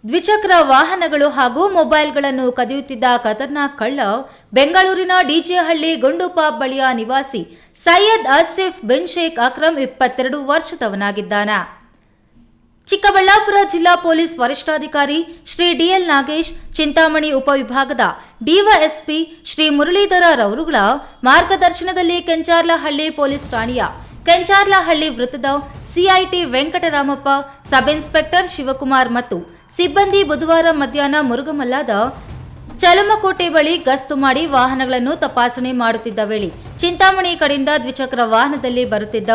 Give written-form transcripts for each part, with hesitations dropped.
ದ್ವಿಚಕ್ರ ವಾಹನಗಳು ಹಾಗೂ ಮೊಬೈಲ್ಗಳನ್ನು ಕದಿಯುತ್ತಿದ್ದ ಖತರ್ನಾಕ್ ಕಳ್ಳ ಬೆಂಗಳೂರಿನ ಡಿಜೆಹಳ್ಳಿ ಗುಂಡುಪಾಪ್ ಬಳಿಯ ನಿವಾಸಿ ಸೈಯದ್ ಆಸಿಫ್ ಬಿನ್ ಶೇಖ್ ಅಕ್ರಮ್ 22 ವರ್ಷದವನಾಗಿದ್ದಾನೆ. ಚಿಕ್ಕಬಳ್ಳಾಪುರ ಜಿಲ್ಲಾ ಪೊಲೀಸ್ ವರಿಷ್ಠಾಧಿಕಾರಿ ಶ್ರೀ ಡಿಎಲ್ ನಾಗೇಶ್, ಚಿಂತಾಮಣಿ ಉಪವಿಭಾಗದ ಡಿವೈಎಸ್ಪಿ ಶ್ರೀ ಮುರಳೀಧರ ರವರುಗಳ ಮಾರ್ಗದರ್ಶನದಲ್ಲಿ ಕೆಂಚಾರ್ಲಹಳ್ಳಿ ಪೊಲೀಸ್ ಠಾಣೆಯ ಕೆಂಚಾರ್ಲಹಳ್ಳಿ ವೃತ್ತದ CIT Venkataramappa, sub inspector Shivakumar ಮತ್ತು ಸಿಬ್ಬಂದಿ ಬುಧವಾರ ಮಧ್ಯಾಹ್ನ ಮುರುಗಮಲ್ಲದ ಚಲಮಕೋಟೆ ಬಳಿ ಗಸ್ತು ಮಾಡಿ ವಾಹನಗಳನ್ನು ತಪಾಸಣೆ ಮಾಡುತ್ತಿದ್ದ ವೇಳೆ ಚಿಂತಾಮಣಿ ಕಡೆಯಿಂದ ದ್ವಿಚಕ್ರ ವಾಹನದಲ್ಲಿ ಬರುತ್ತಿದ್ದ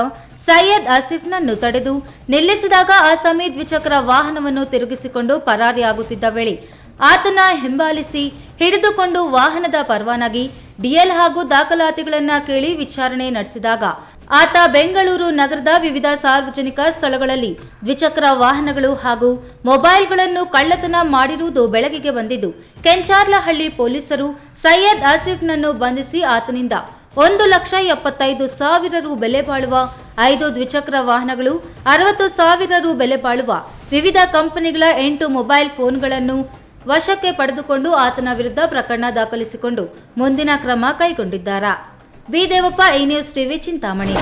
ಸೈಯದ್ ಆಸಿಫ್ನನ್ನು ತಡೆದು ನಿಲ್ಲಿಸಿದಾಗ ಆಸಾಮಿ ದ್ವಿಚಕ್ರ ವಾಹನವನ್ನು ತಿರುಗಿಸಿಕೊಂಡು ಪರಾರಿಯಾಗುತ್ತಿದ್ದ ವೇಳೆ ಆತನ ಹಿಂಬಾಲಿಸಿ ಹಿಡಿದುಕೊಂಡು ವಾಹನದ ಪರವಾನಗಿ, ಡಿಎಲ್ ಹಾಗೂ ದಾಖಲಾತಿಗಳನ್ನು ಕೇಳಿ ವಿಚಾರಣೆ ನಡೆಸಿದಾಗ ಆತ ಬೆಂಗಳೂರು ನಗರದ ವಿವಿಧ ಸಾರ್ವಜನಿಕ ಸ್ಥಳಗಳಲ್ಲಿ ದ್ವಿಚಕ್ರ ವಾಹನಗಳು ಹಾಗೂ ಮೊಬೈಲ್ಗಳನ್ನು ಕಳ್ಳತನ ಮಾಡಿರುವುದು ಬೆಳಕಿಗೆ ಬಂದಿದ್ದು, ಕೆಂಚಾರ್ಲಹಳ್ಳಿ ಪೊಲೀಸರು ಸೈಯದ್ ಆಸಿಫ್ನನ್ನು ಬಂಧಿಸಿ ಆತನಿಂದ 1,75,000 ರು ಬೆಲೆ ಬಾಳುವ 5 ದ್ವಿಚಕ್ರ ವಾಹನಗಳು, 60,000 ರು ಬೆಲೆ ಬಾಳುವ ವಿವಿಧ ಕಂಪನಿಗಳ 8 ಮೊಬೈಲ್ ಫೋನ್ಗಳನ್ನು ವಶಕ್ಕೆ ಪಡೆದುಕೊಂಡು ಆತನ ವಿರುದ್ಧ ಪ್ರಕರಣ ದಾಖಲಿಸಿಕೊಂಡು ಮುಂದಿನ ಕ್ರಮ ಕೈಗೊಂಡಿದ್ದಾರೆ. ಬಿ ದೇವಪ್ಪ, ಈ ನ್ಯೂಸ್ ಟಿವಿ, ಚಿಂತಾಮಣಿ.